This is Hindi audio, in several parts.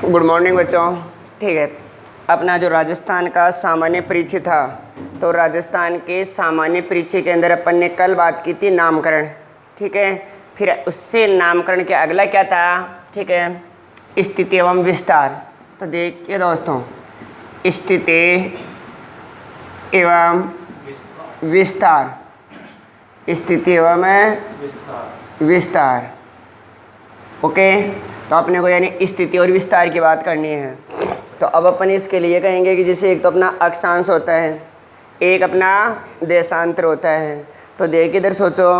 गुड मॉर्निंग बच्चों। ठीक है, अपना जो राजस्थान का सामान्य परिचय था, तो राजस्थान के सामान्य परिचय के अंदर अपन ने कल बात की थी नामकरण। ठीक है, फिर उससे नामकरण के अगला क्या था? ठीक है, स्थिति एवं विस्तार। तो देखिए दोस्तों, स्थिति एवं विस्तार, स्थिति एवं विस्तार। ओके, तो अपने को यानी स्थिति और विस्तार की बात करनी है। तो अब अपन इसके लिए कहेंगे कि जैसे एक तो अपना अक्षांश होता है, एक अपना देशांतर होता है। तो देख इधर सोचो,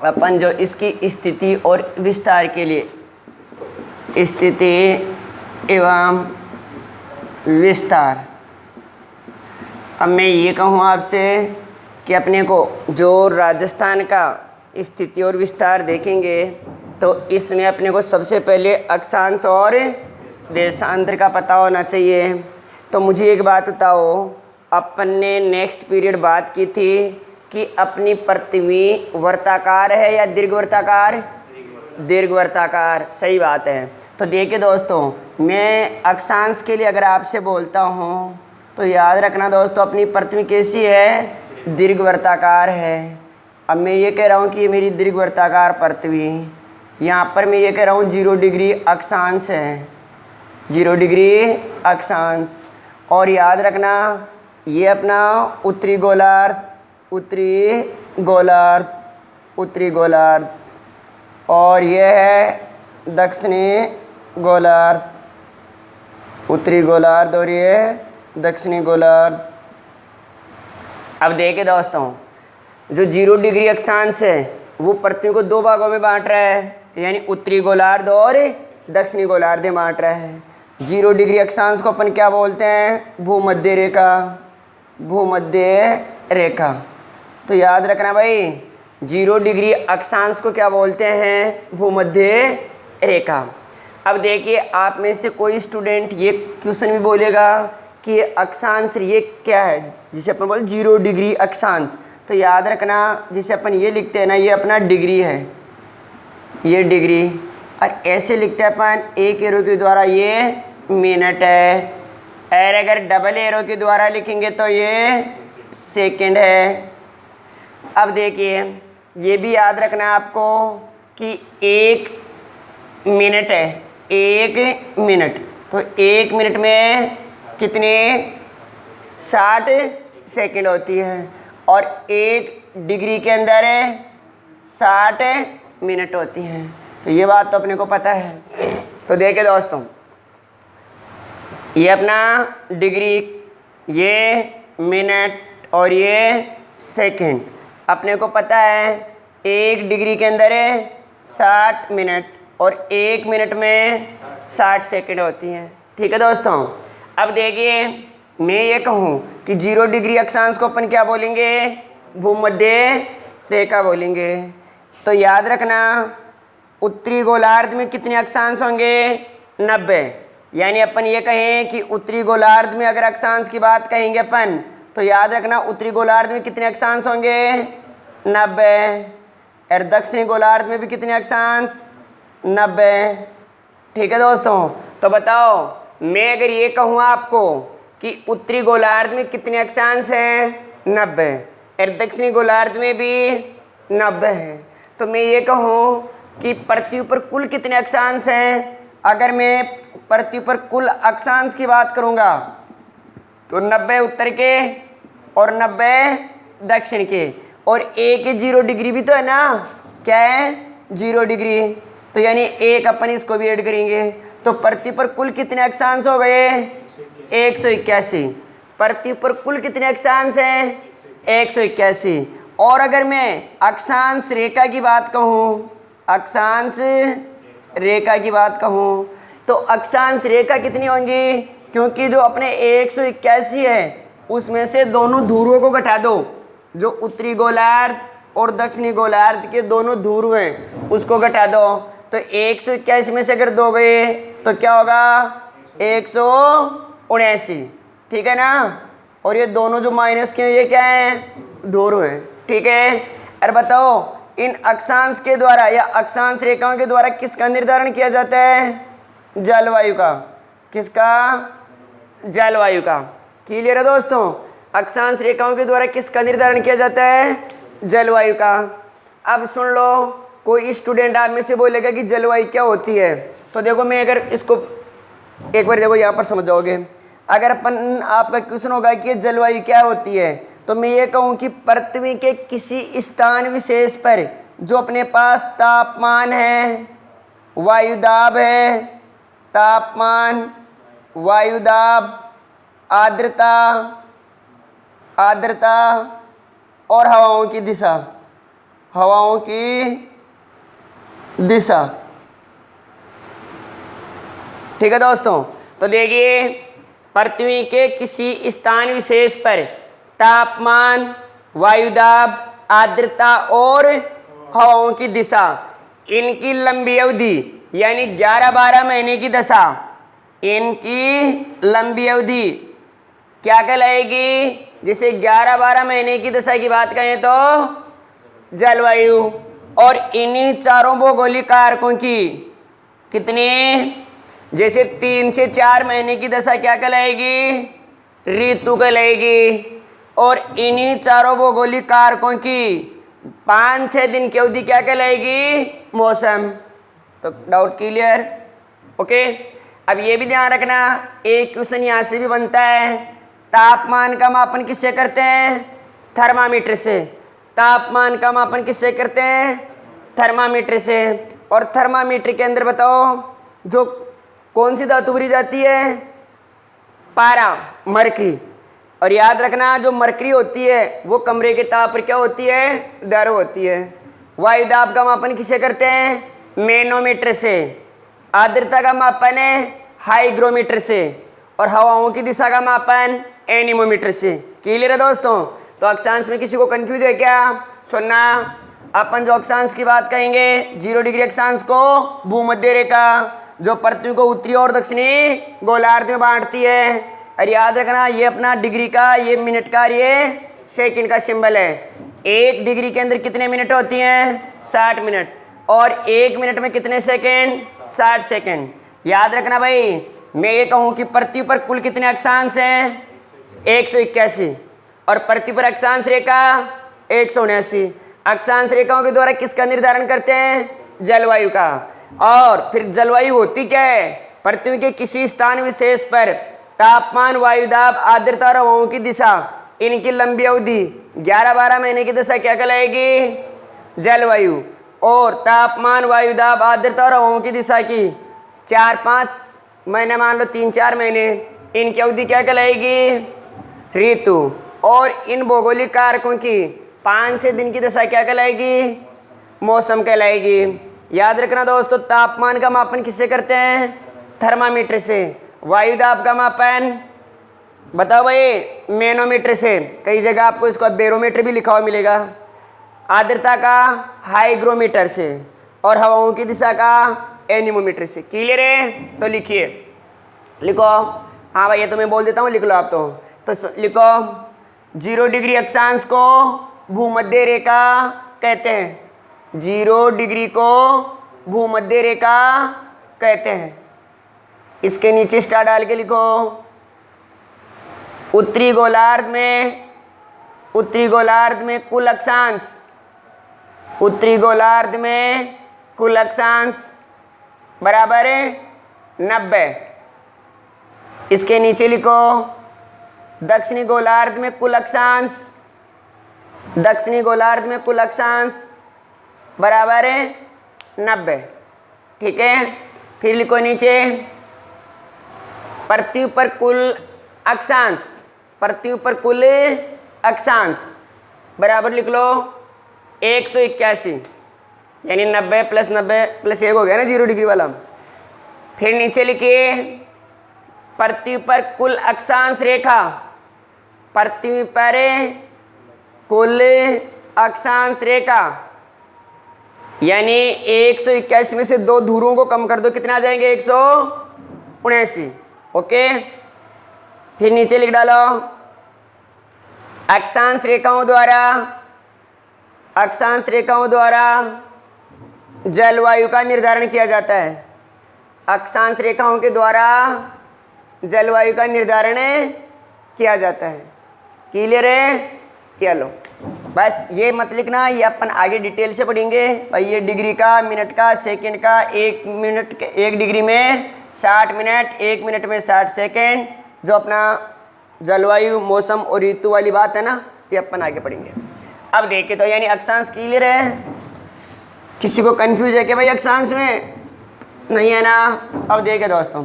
अपन जो इसकी स्थिति और विस्तार के लिए स्थिति एवं विस्तार, अब मैं ये कहूँ आपसे कि अपने को जो राजस्थान का स्थिति और विस्तार देखेंगे तो इसमें अपने को सबसे पहले अक्षांश और देशांतर का पता होना चाहिए। तो मुझे एक बात बताओ, अपन ने नेक्स्ट पीरियड बात की थी कि अपनी पृथ्वी वर्ताकार है या दीर्घवर्ताकार? दीर्घवर्ताकार, सही बात है। तो देखिए दोस्तों, मैं अक्षांश के लिए अगर आपसे बोलता हूँ तो याद रखना दोस्तों, अपनी पृथ्वी कैसी है? दीर्घवर्ताकार है। अब मैं ये कह रहा हूँ कि ये मेरी दीर्घवर्ताकार पृथ्वी, यहाँ पर मैं ये कह रहा हूँ 0 डिग्री अक्षांश है, 0 डिग्री अक्षांश। और याद रखना, ये अपना उत्तरी गोलार्ध, उत्तरी गोलार्ध, उत्तरी गोलार्ध, और ये है दक्षिणी गोलार्ध, उत्तरी गोलार्ध, और ये दक्षिणी गोलार्ध। अब देखिए दोस्तों, जो 0 डिग्री अक्षांश है वो पृथ्वी को 2 भागों में बांट रहा है, यानी उत्तरी गोलार्ध और दक्षिणी गोलार्ध में बांट रहा है। 0 डिग्री अक्षांश को अपन क्या बोलते हैं? भूमध्य रेखा, भूमध्य रेखा। तो याद रखना भाई, 0 डिग्री अक्षांश को क्या बोलते हैं? भूमध्य रेखा। अब देखिए, आप में से कोई स्टूडेंट ये क्वेश्चन भी बोलेगा कि ये अक्षांश ये क्या है, जिसे अपन बोले 0 डिग्री अक्षांश। तो याद रखना, जिसे अपन ये लिखते हैं ना, ये अपना डिग्री है, ये डिग्री। और ऐसे लिखते हैं अपन एक एरो के द्वारा, ये मिनट है। और अगर डबल एरो के द्वारा लिखेंगे तो ये सेकंड है। अब देखिए, ये भी याद रखना आपको कि 1 मिनट है, 1 मिनट। तो 1 मिनट में कितने? 60 सेकंड होती है, और 1 डिग्री के अंदर 60 मिनट होती हैं। तो ये बात तो अपने को पता है। तो देखिए दोस्तों, ये अपना डिग्री, ये मिनट, और ये सेकंड अपने को पता है। 1 डिग्री के अंदर 60 मिनट, और 1 मिनट में 60 सेकंड होती हैं। ठीक है दोस्तों, अब देखिए, मैं ये कहूँ कि 0 डिग्री अक्षांश को अपन क्या बोलेंगे? भूमध्य रेखा बोलेंगे। तो याद रखना, उत्तरी गोलार्ध में कितने अक्षांश होंगे? 90। यानी अपन ये कहें कि उत्तरी गोलार्ध में अगर अक्षांश की बात कहेंगे अपन, तो याद रखना उत्तरी गोलार्ध में कितने अक्षांश होंगे? 90। और दक्षिणी गोलार्ध में भी कितने अक्षांश? 90। ठीक है दोस्तों, तो बताओ, मैं अगर ये कहूँ आपको कि उत्तरी गोलार्ध में कितने अक्षांश हैं? 90। और दक्षिणी गोलार्ध में भी 90 है। तो मैं ये कहूँ कि पृथ्वी पर कुल कितने अक्षांश हैं? अगर मैं पृथ्वी पर कुल अक्षांश की बात करूँगा तो 90 उत्तर के और 90 दक्षिण के, और एक 0 डिग्री भी तो है ना। क्या है? 0 डिग्री। तो यानी एक अपन इसको भी ऐड करेंगे, तो पृथ्वी पर कुल कितने अक्षांश हो गए? 181। पृथ्वी पर कुल कितने अक्षांश हैं? 181। और अगर मैं अक्षांश रेखा की बात कहूँ, अक्षांश रेखा की बात कहूँ, तो अक्षांश रेखा कितनी होंगी? क्योंकि जो अपने 181 है उसमें से दोनों ध्रुवों को घटा दो, जो उत्तरी गोलार्ध और दक्षिणी गोलार्ध के दोनों ध्रुव हैं उसको घटा दो। तो 181 में से अगर 2 गए तो क्या होगा? 179। ठीक है ना। और ये दोनों जो माइनस के, ये क्या है? ध्रुव हैं। ठीक है। और बताओ, इन अक्षांश के द्वारा या अक्षांश रेखाओं के द्वारा किसका निर्धारण किया जाता है? जलवायु का। किसका? जलवायु का। क्लियर है दोस्तों? अक्षांश रेखाओं के द्वारा किसका निर्धारण किया जाता है? जलवायु का। अब सुन लो, कोई स्टूडेंट आप में से बोलेगा कि जलवायु क्या होती है, तो देखो मैं अगर इसको एक बार देखो यहाँ पर समझ जाओगे। अगर अपन आपका क्वेश्चन होगा कि जलवायु क्या होती है, तो मैं ये कहूँ कि पृथ्वी के किसी स्थान विशेष पर जो अपने पास तापमान है, वायुदाब है, तापमान, वायुदाब, आर्द्रता और हवाओं की दिशा, ठीक है दोस्तों। तो देखिए, पृथ्वी के किसी स्थान विशेष पर तापमान, वायुदाब, आर्द्रता और हवाओं की दिशा, इनकी लंबी अवधि यानी 11-12 महीने की दशा, इनकी लंबी अवधि क्या कहलाएगी? जैसे 11-12 महीने की दशा की बात करें तो जलवायु। और इन्हीं चारों भौगोलिक कारकों की कितने, जैसे 3 से 4 महीने की दशा क्या कहलाएगी? ऋतु कहलाएगी। और इन्हीं चारों भौगोलिक कारकों की 5-6 दिन की अवधि क्या कहलाएगी? मौसम। तो डाउट क्लियर? ओके। अब ये भी ध्यान रखना, एक क्वेश्चन यहाँ से भी बनता है, तापमान का मापन किससे करते हैं? थर्मामीटर से। तापमान का मापन किससे करते हैं? थर्मामीटर से। और थर्मामीटर के अंदर बताओ जो कौन सी धातु भरी जाती है? पारा, मरकरी। और याद रखना, जो मरकरी होती है वो कमरे के ताप पर क्या होती है? दर होती है। वायुदाब का मापन किससे करते हैं? मैनोमीटर से। आर्द्रता का मापन है हाइग्रोमीटर से। और हवाओं की दिशा का मापन एनीमोमीटर से। क्लियर है दोस्तों? तो अक्षांश में किसी को कंफ्यूज है क्या? सुनना, अपन जो अक्षांश की बात कहेंगे, 0 डिग्री अक्षांश को भूमध्य रेखा, जो पृथ्वी को उत्तरी और दक्षिणी गोलार्ध में बांटती है। और याद रखना, ये अपना डिग्री का, ये मिनट का, ये सेकंड का सिंबल है। 1 डिग्री के अंदर कितने मिनट होती हैं? 60 मिनट। और 1 मिनट में कितने सेकंड? 60 सेकंड। याद रखना भाई, मैं ये कहूँ कि पृथ्वी पर कुल कितने अक्षांश हैं? 181। और पृथ्वी पर अक्षांश रेखा 179। अक्षांश रेखाओं के द्वारा किसका निर्धारण करते हैं? जलवायु का। और फिर जलवायु होती क्या है? पृथ्वी के किसी स्थान विशेष पर तापमान, वायुदाब, आर्द्रता और हवाओं की दिशा, इनकी लंबी अवधि 11-12 महीने की दशा क्या कहलाएगी? जलवायु। और तापमान, वायुदाब, आर्द्रता और हवाओं की दिशा की 4-5 महीने, मान लो 3-4 महीने, इनकी अवधि क्या कहलाएगी? ऋतु। और इन भौगोलिक कारकों की 5-6 दिन की दशा क्या कहलाएगी? मौसम कहलाएगी। याद रखना दोस्तों, तापमान का मापन किससे करते हैं? थर्मामीटर से। वायुदाब का मापन बताओ भाई, मैनोमीटर से। कई जगह आपको इसको बैरोमीटर भी लिखा हुआ मिलेगा। आर्द्रता का हाइग्रोमीटर से। और हवाओं की दिशा का एनीमोमीटर से। क्लियर है? तो लिखिए, लिखो। हाँ भाई, ये तो मैं बोल देता हूँ, लिख लो आप। तो लिखो, 0 डिग्री अक्षांश को भूमध्य रेखा कहते हैं। 0 डिग्री को भूमध्य रेखा कहते हैं। इसके नीचे स्टार डाल के लिखो, उत्तरी गोलार्ध में कुल अक्षांश, उत्तरी गोलार्ध में कुल अक्षांश बराबर है 90। इसके नीचे लिखो, दक्षिणी गोलार्ध में कुल अक्षांश बराबर है 90। ठीक है? फिर लिखो नीचे, पृथ्वी पर कुल अक्षांश बराबर लिख लो 181, यानी 90 + 90 + 1 हो गया ना 0 डिग्री वाला। फिर नीचे लिखिए, पृथ्वी पर कुल अक्षांश रेखा, पृथ्वी पर कुल अक्षांश रेखा, यानी 181 में से 2 ध्रुवों को कम कर दो, कितने आ जाएंगे? 179। ओके। फिर नीचे लिख डालो, अक्षांश रेखाओं द्वारा जलवायु का निर्धारण किया जाता है। अक्षांश रेखाओं के द्वारा जलवायु का निर्धारण किया जाता है। क्लियर है? ये लो, बस ये मत लिखना, ये अपन आगे डिटेल से पढ़ेंगे भाई। ये डिग्री का, मिनट का, सेकंड का, 1 मिनट, 1 डिग्री में 60 मिनट, 1 मिनट में 60 सेकंड, जो अपना जलवायु, मौसम और ऋतु वाली बात है ना, ये अपन आगे पढ़ेंगे। अब देखे तो यानी अक्षांश क्लियर है? किसी को कंफ्यूज है कि भाई अक्षांश में? नहीं है ना? अब देखे दोस्तों,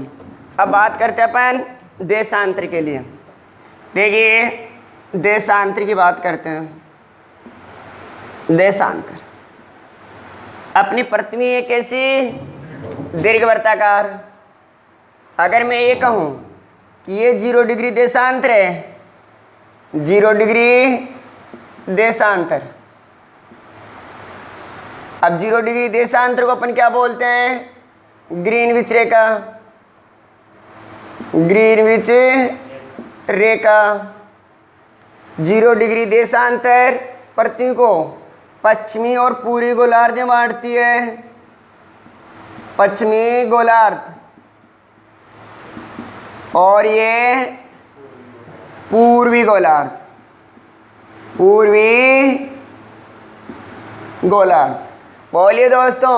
अब बात करते हैं अपन देशांतर के लिए। देखिए देशांतर की बात करते हैं। देशांतर अपनी पृथ्वी है कैसी? दीर्घवृत्ताकार। अगर मैं ये कहूँ कि ये 0 डिग्री देशांतर है, 0 डिग्री देशांतर। अब 0 डिग्री देशांतर को अपन क्या बोलते हैं? ग्रीनविच रेखा। ग्रीनविच रेखा 0 डिग्री देशांतर पृथ्वी को पश्चिमी और पूर्वी गोलार्ध में बांटती है। पश्चिमी गोलार्ध और ये पूर्वी गोलार्ध। पूर्वी गोलार्ध। बोलिए दोस्तों,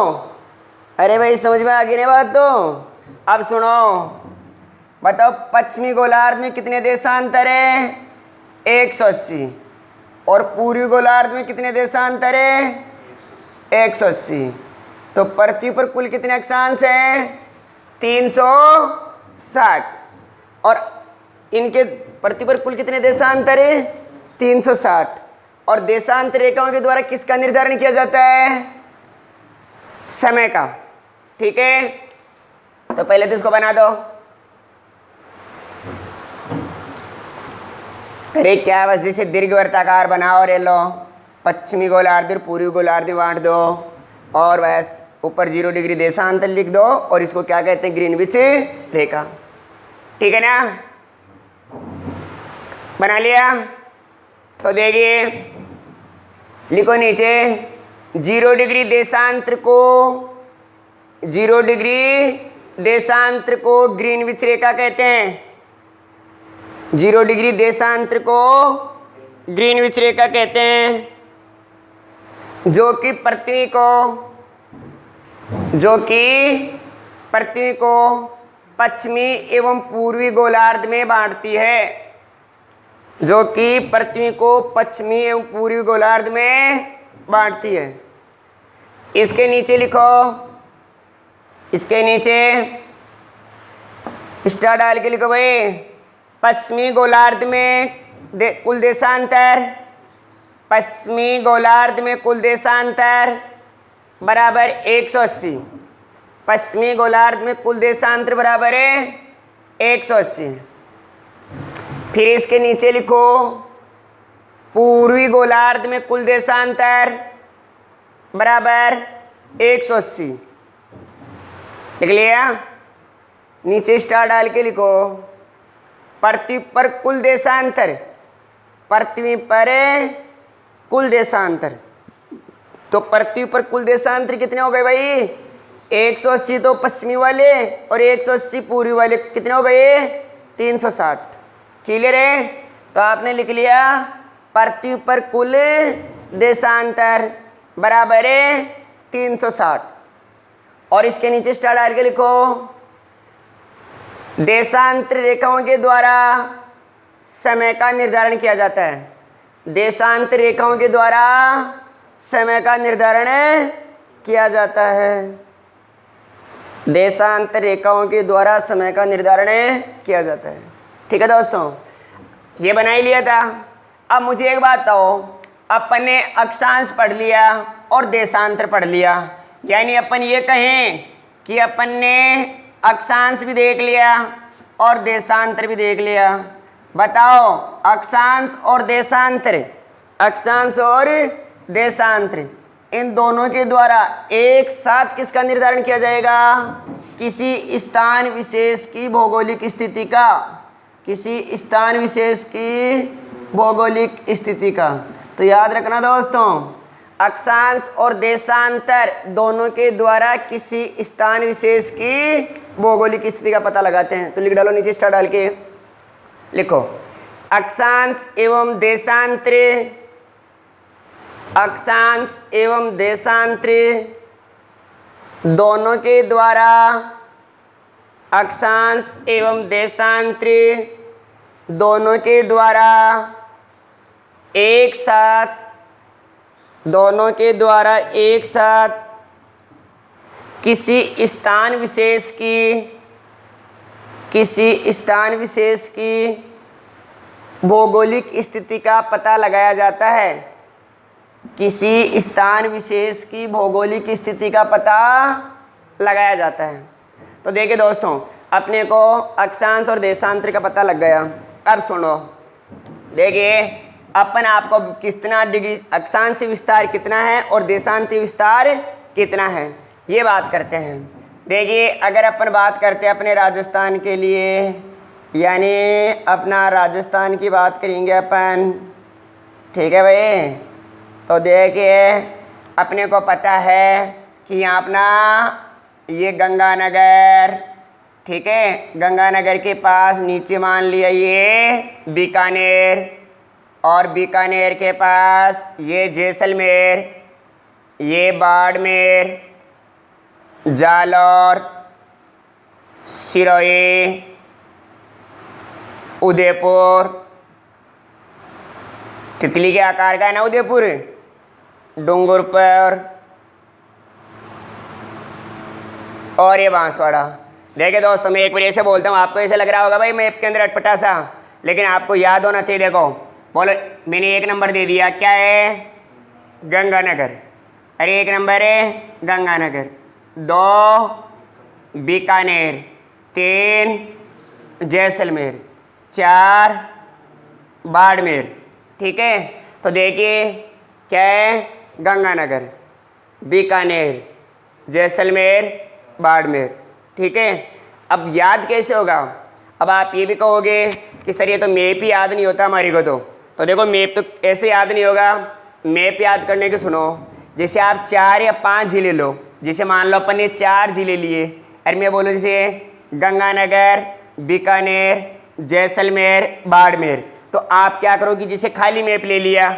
अरे भाई समझ में आ गई ना बात? तो अब सुनो, बताओ पश्चिमी गोलार्ध में कितने देशांतर है? 180। और पूर्वी गोलार्ध में कितने देशांतर है? 180। तो पृथ्वी पर कुल कितने अक्षांश हैं? 360। और इनके पृथ्वी पर कुल कितने देशांतर है? 360। और देशांतर रेखाओं के द्वारा किसका निर्धारण किया जाता है? समय का। ठीक है, तो पहले तो इसको बना दो। अरे क्या बस जैसे दीर्घवृत्ताकार बनाओ, रे लो, पश्चिमी गोलार्ध और पूर्वी गोलार्ध में बांट दो, और बस ऊपर 0 डिग्री देशांतर लिख दो, और इसको क्या कहते हैं? ग्रीनविच रेखा। ठीक है ना? बना लिया? तो देखिए लिखो नीचे, 0 डिग्री देशांतर को, 0 डिग्री देशांतर को ग्रीनविच रेखा कहते हैं। 0 डिग्री देशांतर को ग्रीनविच रेखा कहते हैं, जो कि पृथ्वी को पश्चिमी एवं पूर्वी गोलार्ध में बांटती है। जो कि पृथ्वी को पश्चिमी एवं पूर्वी गोलार्ध में बांटती है। इसके नीचे लिखो, इसके नीचे स्टार डाल के लिखो भाई, पश्चिमी गोलार्ध में कुल देशांतर, पश्चिमी गोलार्ध में कुल देशांतर बराबर 180। पश्चिमी गोलार्ध में कुल देशांतर बराबर है 180। फिर इसके नीचे लिखो, पूर्वी गोलार्ध में कुल देशांतर बराबर 180। लिख लिया? नीचे स्टार डाल के लिखो, पृथ्वी पर कुल देशांतर, पृथ्वी पर कुल देशांतर। तो पृथ्वी पर कुल देशांतर कितने हो गए भाई? 180 तो पश्चिमी वाले और 180 पूर्वी वाले, कितने हो गए? 360। क्लियर है? तो आपने लिख लिया पृथ्वी पर कुल देशांतर बराबर है 360। और इसके नीचे स्टार डाल के लिखो, देशांतर रेखाओं के द्वारा समय का निर्धारण किया जाता है। देशांतर रेखाओं के द्वारा समय का निर्धारण किया जाता है। देशांतर रेखाओं के द्वारा समय का निर्धारण किया जाता है। ठीक है दोस्तों, ये बना ही लिया था। अब मुझे एक बात बताओ, अपन ने अक्षांश पढ़ लिया और देशांतर पढ़ लिया, यानी अपन ये कहें कि अपन ने अक्षांश भी देख लिया और देशांतर भी देख लिया। बताओ अक्षांश और देशांतर, अक्षांश और देशांतर, इन दोनों के द्वारा एक साथ किसका निर्धारण किया जाएगा? किसी स्थान विशेष की भौगोलिक स्थिति का, किसी स्थान विशेष की भौगोलिक स्थिति का। तो याद रखना दोस्तों, अक्षांश और देशांतर दोनों के द्वारा किसी स्थान विशेष की भौगोलिक स्थिति का पता लगाते हैं। तो लिख डालो नीचे स्टार डाल के, लिखो अक्षांश एवं देशांतर, अक्षांश एवं देशांतर दोनों के द्वारा, अक्षांश एवं देशांतर दोनों के द्वारा एक साथ, दोनों के द्वारा एक साथ किसी स्थान विशेष की, किसी स्थान विशेष की भौगोलिक स्थिति का पता लगाया जाता है, किसी स्थान विशेष की भौगोलिक स्थिति का पता लगाया जाता है। तो देखिए दोस्तों, अपने को अक्षांश और देशांतर का पता लग गया। अब सुनो, देखिए अपन आपको कितना डिग्री अक्षांश विस्तार कितना है और देशांतर विस्तार कितना है ये बात करते हैं। देखिए अगर अपन बात करते हैं अपने राजस्थान के लिए, यानी अपना राजस्थान की बात करेंगे अपन, ठीक है भाई। तो देखिए अपने को पता है कि यहाँ अपना ये गंगानगर, ठीक है, गंगानगर के पास नीचे मान लिया ये बीकानेर, और बीकानेर के पास ये जैसलमेर, ये बाड़मेर, जालौर, सिरोही, उदयपुर, तितली के आकार का है ना उदयपुर, डूंगरपुर और ये बांसवाड़ा। देखिए दोस्तों, मैं एक बार ऐसे बोलता हूँ, आपको ऐसे लग रहा होगा भाई मैप के अंदर अटपटा सा, लेकिन आपको याद होना चाहिए। देखो बोलो, मैंने एक नंबर दे दिया, क्या है? गंगानगर। अरे एक नंबर है गंगानगर, 2 बीकानेर, 3 जैसलमेर, 4 बाड़मेर, ठीक है। तो देखिए क्या है? गंगानगर, बीकानेर, जैसलमेर, बाड़मेर, ठीक है। अब याद कैसे होगा? अब आप ये भी कहोगे कि सर ये तो मैप ही याद नहीं होता हमारे को। तो देखो मैप तो ऐसे याद नहीं होगा। मैप याद करने के सुनो, जैसे आप 4 या 5 ज़िले लो, जैसे मान लो अपन ने 4 ज़िले लिए, अरे मैं बोलूँ जैसे गंगानगर, बीकानेर, जैसलमेर, बाड़मेर, तो आप क्या करोगे? जैसे खाली मैप ले लिया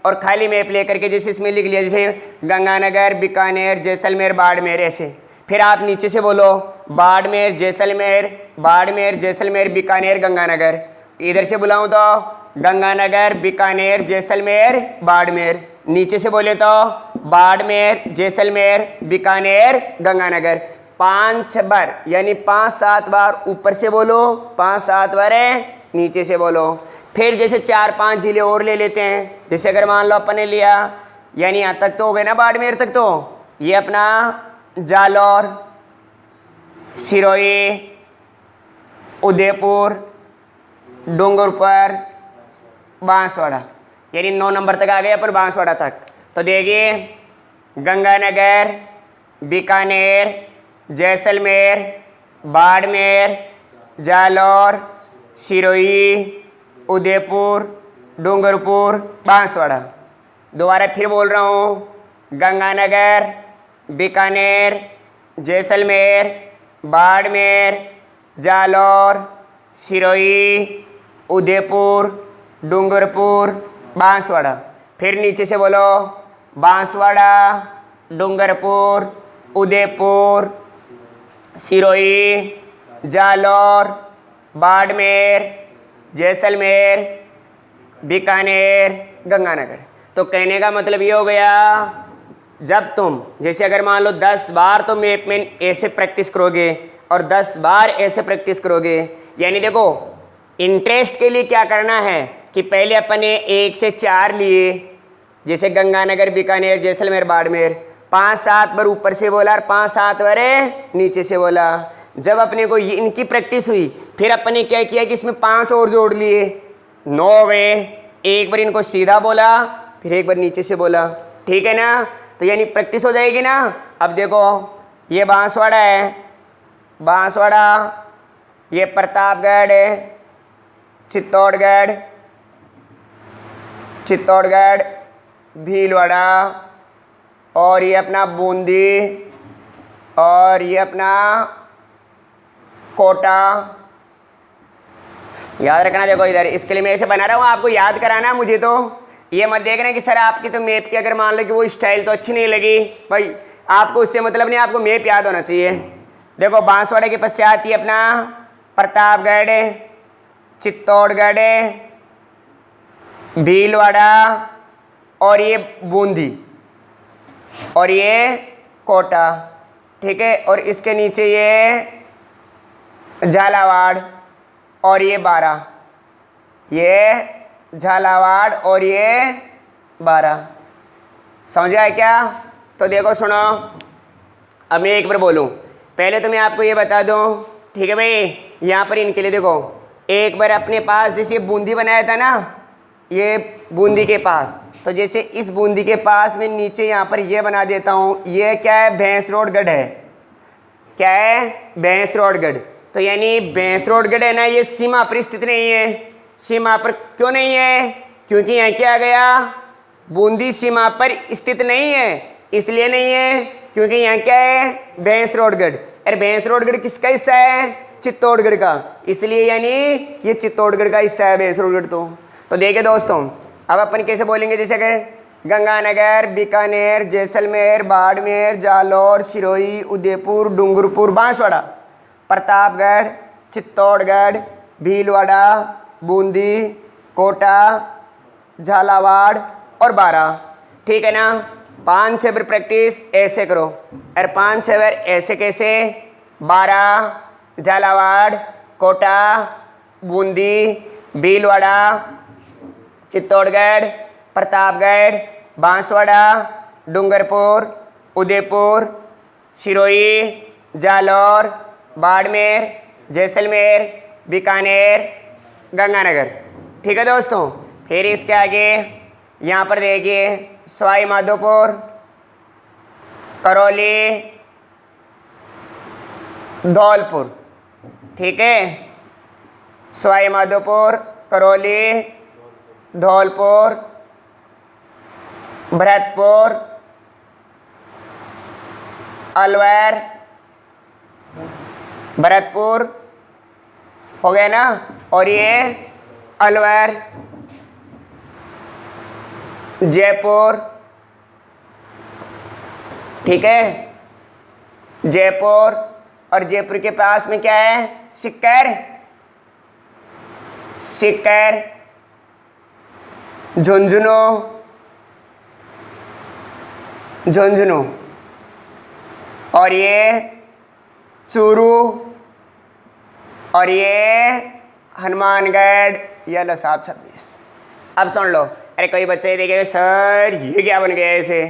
और खाली मैप लेकर के जैसे इसमें लिख लिया, जैसे गंगानगर, बीकानेर, जैसलमेर, बाड़मेर, ऐसे। फिर आप नीचे से बोलो बाड़मेर, जैसलमेर, बाड़मेर, जैसलमेर, बीकानेर, गंगानगर। इधर से बुलाऊं तो गंगानगर, बीकानेर, जैसलमेर, बाड़मेर। नीचे से बोले तो बाड़मेर, जैसलमेर, बीकानेर, गंगानगर। 5 बार यानी 5-7 बार ऊपर से बोलो, 5-7 बार नीचे से बोलो। फिर जैसे 4-5 ज़िले और ले लेते हैं, जैसे अगर मान लो अपन ने लिया, यानी यहाँ तक तो हो गए ना, बाड़मेर तक। तो ये अपना जालौर, सिरोही, उदयपुर, डूंगरपुर, बांसवाड़ा, यानी 9 नंबर तक आ गए अपन बांसवाड़ा तक। तो देखिए गंगानगर, बीकानेर, जैसलमेर, बाड़मेर, जालौर, सिरोही, उदयपुर, डूंगरपुर, बांसवाड़ा। दोबारा फिर बोल रहा हूँ, गंगानगर, बीकानेर, जैसलमेर, बाड़मेर, जालौर, सिरोही, उदयपुर, डूंगरपुर, बांसवाड़ा। फिर नीचे से बोलो बांसवाड़ा, डूंगरपुर, उदयपुर, सिरोही, जालौर, बाड़मेर, जैसलमेर, बीकानेर, गंगानगर। तो कहने का मतलब ये हो गया, जब तुम जैसे अगर मान लो 10 बार तो मैप में ऐसे प्रैक्टिस करोगे और 10 बार ऐसे प्रैक्टिस करोगे, यानी देखो इंटरेस्ट के लिए क्या करना है कि पहले अपन ने 1 से 4 लिए, जैसे गंगानगर, बीकानेर, जैसलमेर, बाड़मेर, 5-7 बार ऊपर से बोला और 5-7 बार नीचे से बोला। जब अपने को इनकी प्रैक्टिस हुई, फिर अपन ने क्या किया कि इसमें 5 और जोड़ लिए, 9 हो गए। एक बार इनको सीधा बोला, फिर एक बार नीचे से बोला, ठीक है ना। तो यानी प्रैक्टिस हो जाएगी ना। अब देखो ये बांसवाड़ा है, बांसवाड़ा, ये प्रतापगढ़ है, चित्तौड़गढ़, चित्तौड़गढ़, भीलवाड़ा, और ये अपना बूंदी, और ये अपना कोटा। याद रखना, देखो इधर इसके लिए मैं ऐसे बना रहा हूँ, आपको याद कराना मुझे। तो ये मत देखना कि सर आपकी तो मैप की अगर मान लो कि वो स्टाइल तो अच्छी नहीं लगी, भाई आपको उससे मतलब नहीं, आपको मैप याद होना चाहिए। देखो बांसवाड़ा के पश्चात ही अपना प्रतापगढ़, चित्तौड़गढ़, भीलवाड़ा और ये बूंदी और ये कोटा, ठीक है। और इसके नीचे ये झालावाड़ और ये बारा, ये झालावाड़ और ये बारा। समझ आया क्या? तो देखो सुनो, अब मैं एक बार बोलूँ, पहले तो मैं आपको ये बता दूँ, ठीक है भाई। यहाँ पर इनके लिए देखो, एक बार अपने पास जैसे बूंदी बनाया था ना, ये बूंदी के पास, तो जैसे इस बूंदी के पास मैं नीचे यहाँ पर ये बना देता हूँ, ये क्या है, भैंसरोडगढ़ है। क्या है? भैंसरोडगढ़। तो यानी भैंसरोडगढ़ है ना, ये सीमा पर स्थित नहीं है। सीमा पर क्यों नहीं है? क्योंकि यहाँ क्या आ गया, बूंदी सीमा पर स्थित नहीं है। इसलिए नहीं है क्योंकि यहाँ क्या है, भैंसरोडगढ़। अरे भैंसरोडगढ़ किसका हिस्सा है? चित्तौड़गढ़ का। इसलिए यानी ये चित्तौड़गढ़ का हिस्सा है भैंसरोडगढ़। तो देखिए दोस्तों, अब अपन कैसे बोलेंगे, जैसे अगर गंगानगर, बीकानेर, जैसलमेर, बाड़मेर, जालौर, सिरोही, उदयपुर, डूंगरपुर, बांसवाड़ा, प्रतापगढ़, चित्तौड़गढ़, भीलवाड़ा, बूंदी, कोटा, झालावाड़ और बारा, ठीक है ना। 5-6 बार प्रैक्टिस ऐसे करो। अरे 5-6 बार ऐसे कैसे? बारा, झालावाड़, कोटा, बूंदी, भीलवाड़ा, चित्तौड़गढ़, प्रतापगढ़, बांसवाड़ा, डूंगरपुर, उदयपुर, सिरोही, जालौर, बाड़मेर, जैसलमेर, बीकानेर, गंगानगर, ठीक है दोस्तों। फिर इसके आगे यहाँ पर देखिए, सवाई माधोपुर, करौली, धौलपुर, ठीक है। सवाई माधोपुर, करौली, धौलपुर, भरतपुर, अलवर, भरतपुर हो गया ना, और ये अलवर, जयपुर, ठीक है, जयपुर। और जयपुर के पास में क्या है, सीकर, सीकर, झुंझुनू, झुंझुनू, और ये चूरू, और ये हनुमानगढ़, या लसाब 26। अब सुन लो, अरे कोई बच्चे देखेगा सर ये क्या बन गया ऐसे,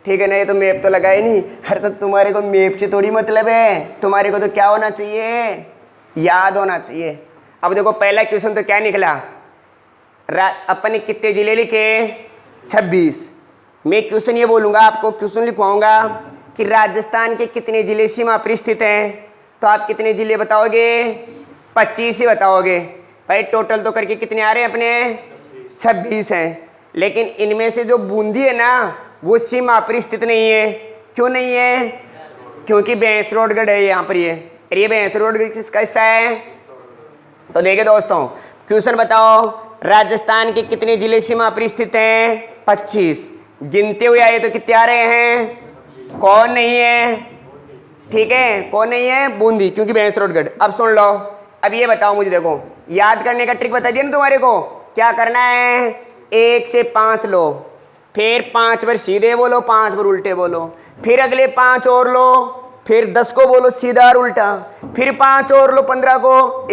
ठीक है ना, ये तो मैप तो लगा ही नहीं। अरे तो तुम्हारे को मैप से थोड़ी मतलब है, तुम्हारे को तो क्या होना चाहिए, याद होना चाहिए। अब देखो पहला क्वेश्चन तो क्या निकला, अपन ने कितने जिले लिखे, 26। मैं क्वेश्चन ये बोलूँगा आपको, क्वेश्चन लिखवाऊंगा कि राजस्थान के कितने जिले सीमा पर स्थित हैं, तो आप कितने जिले बताओगे, 25 ही बताओगे। भाई टोटल तो करके कितने आ रहे हैं अपने, 26 हैं। लेकिन इनमें से जो बूंदी है ना, वो सीमा पर स्थित नहीं है। क्यों नहीं है? क्योंकि भैंसरोडगढ़ है यहाँ पर, ये भैंसरोडगढ़ किसका हिस्सा है? तो देखिए दोस्तों, क्वेश्चन बताओ, राजस्थान के कितने जिले सीमा पर स्थित हैं, 25। गिनते हुए आए तो कितने आ रहे हैं, कौन नहीं है, ठीक है, कौन नहीं है, बूंदी, क्योंकि भैंसरोडगढ़। अब सुन लो, अब ये बताओ मुझे, देखो याद करने का ट्रिक बता दिया ना तुम्हारे को, क्या करना है, 1 से 5 लो, फिर 5 बार सीधे बोलो, 5 बार उल्टे बोलो, फिर अगले 5 और लो, फिर 10 को बोलो सीधा और उल्टा, फिर 5 और लो 15 को,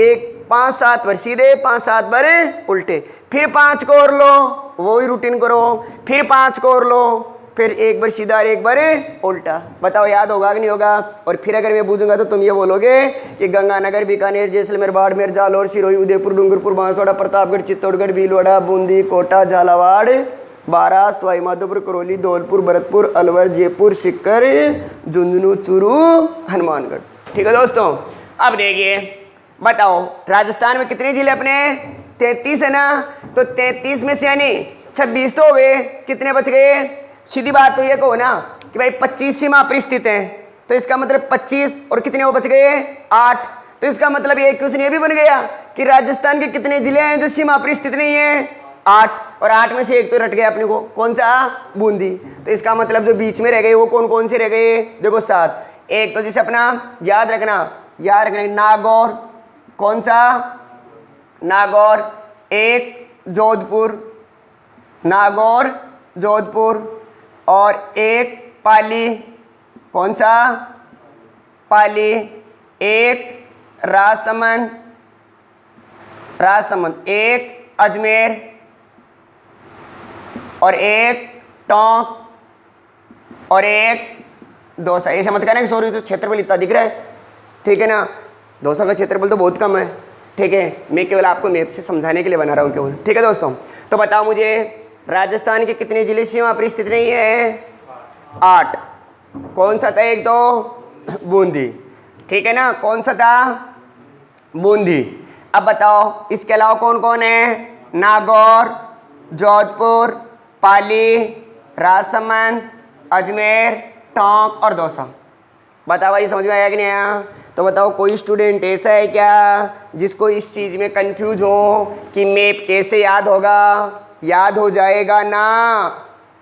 5-7 बार सीधे, 5-7 बार उल्टे, फिर 5 को और लो, वो ही रूटीन करो, फिर 5 को और लो, फिर 1 बार सीधा और 1 बार उल्टा। बताओ याद होगा कि नहीं होगा? और फिर अगर मैं पूछूंगा तो तुम ये बोलोगे कि गंगानगर, बीकानेर, जैसलमेर, बाड़मेर, जालौर, सिरोही, उदयपुर, डूंगरपुर, बांसवाड़ा, प्रतापगढ़, चित्तौड़गढ़, भीलवाड़ा, बूंदी, कोटा, झालावाड़, बारा, सवाई माधोपुर, करौली, धौलपुर, भरतपुर, अलवर, जयपुर, सीकर, झुंझुनू, चूरू, हनुमानगढ़। ठीक है दोस्तों, अब देखिए बताओ राजस्थान में कितने जिले अपने, 33 है ना, तो 33 में से यानी 26 तो हो गए, कितने बच गए? सीधी बात तो ये कहो ना कि भाई 25 सीमा पर स्थित है, तो इसका मतलब 25 और कितने वो बच गए, 8। तो इसका मतलब ये क्वेश्चन ये भी बन गया कि राजस्थान के कितने जिले हैं जो सीमा पर स्थित नहीं है? 8, और 8 में से एक तो रट गया अपने को, कौन सा? बूंदी। तो इसका मतलब जो बीच में रह गए वो कौन कौन से रह गए? देखो 7। एक तो जैसे अपना याद रखना नागौर, कौन सा? नागौर। एक जोधपुर, नागौर जोधपुर। और एक पाली, कौन सा? पाली। एक राजसमंद, राजसमंद। एक अजमेर, और एक टोंक, और एक दौसा। ऐसा मत कहना कि सॉरी तो क्षेत्रफल इतना दिख रहा है, ठीक है ना, दौसा का क्षेत्रफल तो बहुत कम है, ठीक है, मैं केवल आपको मैप से समझाने के लिए बना रहा हूँ केवल, ठीक है दोस्तों। तो बताओ मुझे राजस्थान के कितने जिले सीमा पर स्थित नहीं है? 8। कौन सा था? एक तो बूंदी, ठीक है ना, कौन सा था? बूंदी। अब बताओ इसके अलावा कौन कौन है? नागौर, जोधपुर, पाली, राजसमंद, अजमेर, टोंक और दौसा। बताओ भाई समझ में आया कि नहीं आया? तो बताओ कोई स्टूडेंट ऐसा है क्या जिसको इस चीज़ में कंफ्यूज हो कि मैप कैसे याद होगा? याद हो जाएगा ना,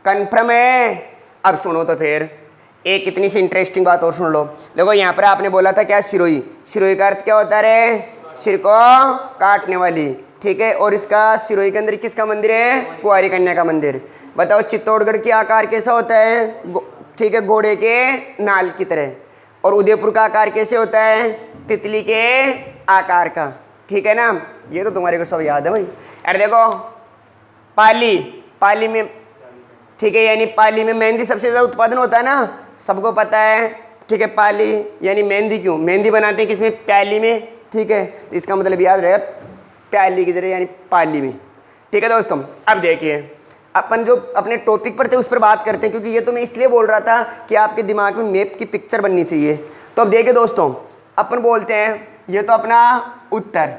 कन्फर्म है? अब सुनो तो फिर एक इतनी सी इंटरेस्टिंग बात और सुन लो। देखो यहाँ पर आपने बोला था क्या? सिरोही। सिरोही का अर्थ क्या होता है? सिर को काटने वाली, ठीक है। और इसका सिरोही के अंदर किसका मंदिर है? कुंवारी कन्या का मंदिर। बताओ चित्तौड़गढ़ की आकार कैसा होता है? ठीक है, घोड़े के नाल की तरह। और उदयपुर का आकार कैसे होता है? तितली के आकार का, ठीक है ना। ये तो तुम्हारे को सब याद है भाई। अरे देखो पाली, पाली में, ठीक है, यानी पाली में मेहंदी सबसे ज़्यादा उत्पादन होता है ना, सबको पता है, ठीक है। पाली यानी मेहंदी, क्यों मेहंदी बनाते हैं? किसमें? प्याली में, ठीक है। तो इसका मतलब याद रहेगा प्याली की जगह यानी पाली में, ठीक है दोस्तों। अब देखिए अपन जो अपने टॉपिक पर थे उस पर बात करते हैं, क्योंकि ये तो मैं इसलिए बोल रहा था कि आपके दिमाग में मैप की पिक्चर बननी चाहिए। तो अब देखिए दोस्तों, अपन बोलते हैं ये तो अपना उत्तर,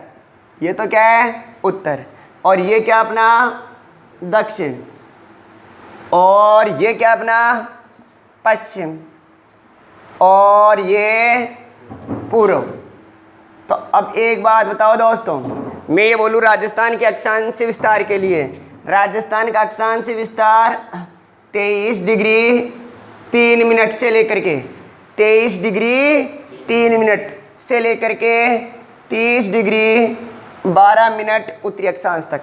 ये तो क्या है? उत्तर। और ये क्या अपना? दक्षिण। और ये क्या अपना? पश्चिम। और ये पूर्व। तो अब एक बात बताओ दोस्तों, मैं ये बोलूँ राजस्थान के अक्षांश विस्तार के लिए, राजस्थान का अक्षांश विस्तार 23 डिग्री 3 मिनट से लेकर के 23 डिग्री 3 मिनट से लेकर के 30 डिग्री 12 मिनट उत्तरी अक्षांश तक।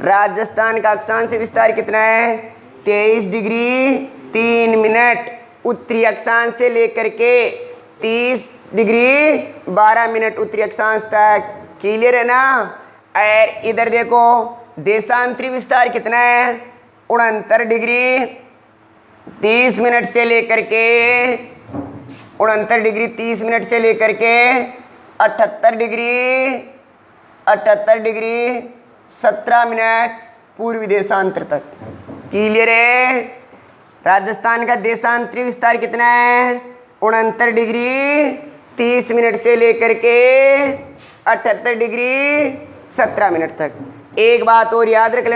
राजस्थान का अक्षांश विस्तार कितना है? 23 डिग्री 3 मिनट उत्तरी अक्षांश से लेकर के 30 डिग्री 12 मिनट उत्तरी अक्षांश तक। क्लियर है ना? और इधर देखो देशांतरी विस्तार कितना है? 69 डिग्री 30 मिनट से लेकर के 69 डिग्री 30 मिनट से लेकर के 78 डिग्री 17 मिनट पूर्वी देशांतर तक। क्लियर है? राजस्थान का देशांतरी विस्तार कितना है? 69 डिग्री 30 मिनट से लेकर के 78 डिग्री 17 मिनट तक। एक बात और याद रख लेना।